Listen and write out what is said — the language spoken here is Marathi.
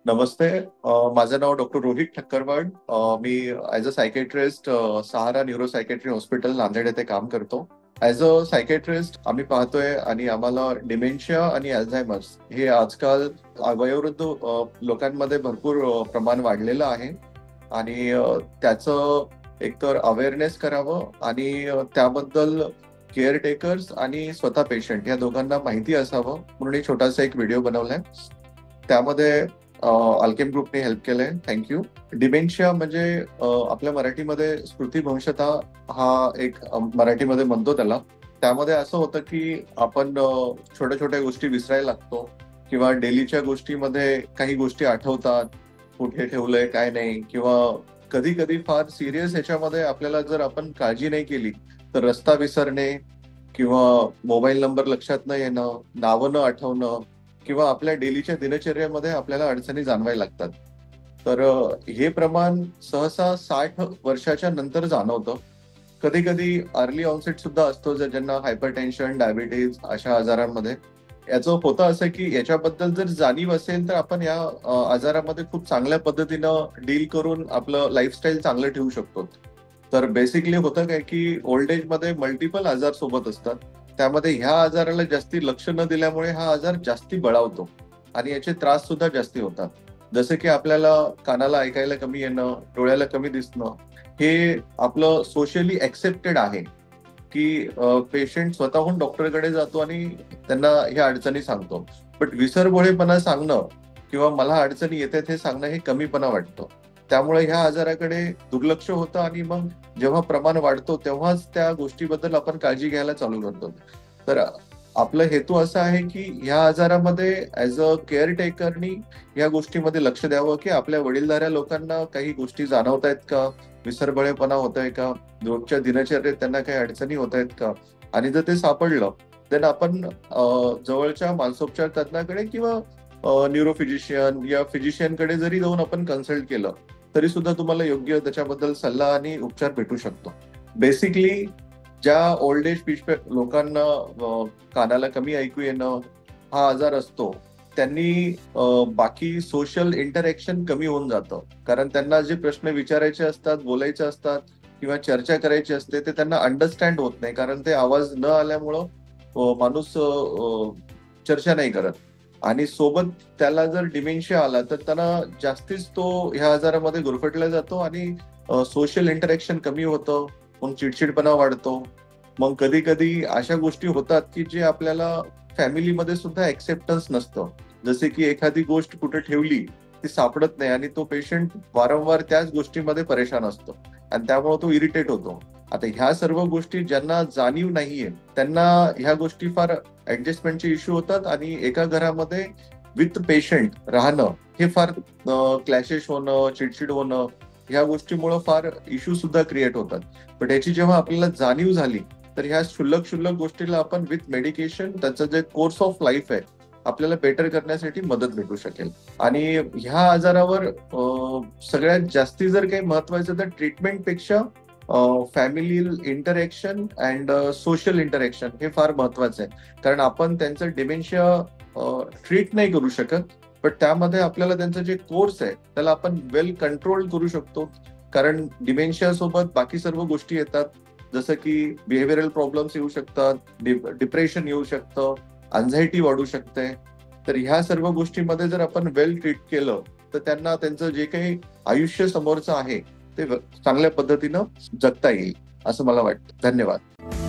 नमस्ते. माझं नाव डॉक्टर रोहित ठक्करवाड. मी as a psychiatrist Sahara neuro psychiatry hospital Nanded येथे काम करतो. ॲज अ सायकेट्रिस्ट आम्ही पाहतोय आणि आम्हाला डिमेन्शिया आणि अल्झायमर्स हे आजकाल वयोवृद्ध लोकांमध्ये भरपूर प्रमाण वाढलेलं आहे आणि त्याचं एकतर अवेअरनेस करावं आणि त्याबद्दल केअरटेकर्स आणि स्वतः पेशंट या दोघांना माहिती असावं म्हणून एक छोटासा एक व्हिडिओ बनवलाय. त्यामध्ये अल्केम ग्रुपने हेल्प केलंय. थँक्यू. डिमेन्शिया म्हणजे आपल्या मराठीमध्ये स्मृतिभ्रंशता हा एक मराठीमध्ये म्हणतो त्याला. त्यामध्ये असं होतं की आपण छोट्या छोट्या गोष्टी विसरायला लागतो किंवा डेलीच्या गोष्टीमध्ये काही गोष्टी आठवतात, कुठे ठेवलंय काय नाही, किंवा कधी कधी फार सिरियस ह्याच्यामध्ये आपल्याला जर आपण काळजी नाही केली तर रस्ता विसरणे किंवा मोबाईल नंबर लक्षात न येणं, नावं न आठवणं किंवा आपल्या डेलीच्या दिनचर्येमध्ये आपल्याला अडचणी जाणवायला लागतात. तर हे प्रमाण सहसा 60 वर्षाच्या नंतर जाणवतं. कधी कधी अर्ली ऑनसेट सुद्धा असतो, जर ज्यांना हायपरटेन्शन, डायबिटीज अशा आजारांमध्ये. याचं होतं असं की याच्याबद्दल जर जाणीव असेल तर आपण या आजारामध्ये खूप चांगल्या पद्धतीनं डील करून आपलं लाईफस्टाईल चांगलं ठेवू शकतो. तर बेसिकली होतं काय की ओल्ड एज मध्ये मल्टिपल आजार सोबत असतात. त्यामध्ये ह्या आजाराला जास्ती लक्ष न दिल्यामुळे हा आजार जास्ती बळावतो आणि याचे त्रास सुद्धा जास्ती होतात. जसं की आपल्याला कानाला ऐकायला कमी येणं, डोळ्याला कमी दिसणं, हे आपलं सोशली ऍक्सेप्टेड आहे की पेशंट स्वतःहून डॉक्टरकडे जातो आणि त्यांना ह्या अडचणी सांगतो. बट विसरभोळेपणा सांगणं किंवा मला अडचणी येतात हे सांगणं हे कमीपणा वाटतं. त्यामुळे ह्या आजाराकडे दुर्लक्ष होतं आणि मग जेव्हा प्रमाण वाढतो तेव्हाच त्या गोष्टीबद्दल आपण काळजी घ्यायला चालू करतो. तर आपला हेतू असा आहे की ह्या आजारामध्ये ऍज अ केअरटेकरनी या गोष्टीमध्ये लक्ष द्यावं की आपल्या वडीलधाऱ्या लोकांना काही गोष्टी जाणवत आहेत का, विसरभोळेपणा होत आहे का, रोजच्या दिनचर्येत त्यांना काही अडचणी होत आहेत का, आणि जर ते सापडलं तर आपण जवळच्या मानसोपचार तज्ञाकडे किंवा न्यूरोफिजिशियन या फिजिशियनकडे जरी जाऊन आपण कन्सल्ट केलं तरी सुद्धा तुम्हाला योग्य त्याच्याबद्दल सल्ला आणि उपचार भेटू शकतो. बेसिकली ज्या ओल्ड एज लोकांना कानाला कमी ऐकू येणं हा आजार असतो, त्यांनी बाकी सोशल इंटरॅक्शन कमी होऊन जातं. कारण त्यांना जे प्रश्न विचारायचे असतात, बोलायचे असतात किंवा चर्चा करायची असते ते त्यांना अंडरस्टँड होत नाही, कारण ते आवाज न आल्यामुळं माणूस चर्चा नाही करत. आणि सोबत त्याला जर डिमेन्शिया आला तर त्यांना जास्तीच तो ह्या आजारामध्ये गुरफटला जातो आणि सोशल इंटरॅक्शन कमी होतं, मग चिडचिडपणा वाढतो. मग कधी कधी अशा गोष्टी होतात की जे आपल्याला फॅमिलीमध्ये सुद्धा एक्सेप्टन्स नसतं. जसे की एखादी गोष्ट कुठे ठेवली ती सापडत नाही आणि तो पेशंट वारंवार त्याच गोष्टीमध्ये परेशान असतो आणि त्यामुळे तो इरिटेट होतो. आता ह्या सर्व गोष्टी ज्यांना जाणीव नाहीये त्यांना ह्या गोष्टी फार ऍडजस्टमेंटचे इश्यू होतात आणि एका घरामध्ये विथ पेशंट राहणं हे फार क्लॅशेस होणं, चिडचिड होणं, ह्या गोष्टीमुळे फार इश्यू सुद्धा क्रिएट होतात. पण याची जेव्हा आपल्याला जाणीव झाली तर ह्या क्षुल्लक क्षुल्लक गोष्टीला आपण विथ मेडिकेशन त्याचं जे कोर्स ऑफ लाईफ आहे आपल्याला बेटर करण्यासाठी मदत भेटू शकेल. आणि ह्या आजारावर सगळ्यात जास्ती जर काही महत्वाचं तर ट्रीटमेंटपेक्षा family interaction and social interaction हे फार महत्वाचं आहे. कारण आपण त्यांचं डिमेन्शिया ट्रीट नाही करू शकत, पण त्यामध्ये आपल्याला त्यांचं जे कोर्स आहे त्याला आपण वेल कंट्रोल करू शकतो. कारण डिमेन्शिया सोबत बाकी सर्व गोष्टी येतात, जसं की बिहेव्हिअरल प्रॉब्लेम्स येऊ शकतात, डिप्रेशन येऊ शकतं, अँझायटी वाढू शकते. तर ह्या सर्व गोष्टीमध्ये जर आपण वेल ट्रीट केलं तर त्यांना त्यांचं जे काही आयुष्य समोरचं आहे ते चांगल्या पद्धतीनं जगता येईल असं मला वाटतं. धन्यवाद.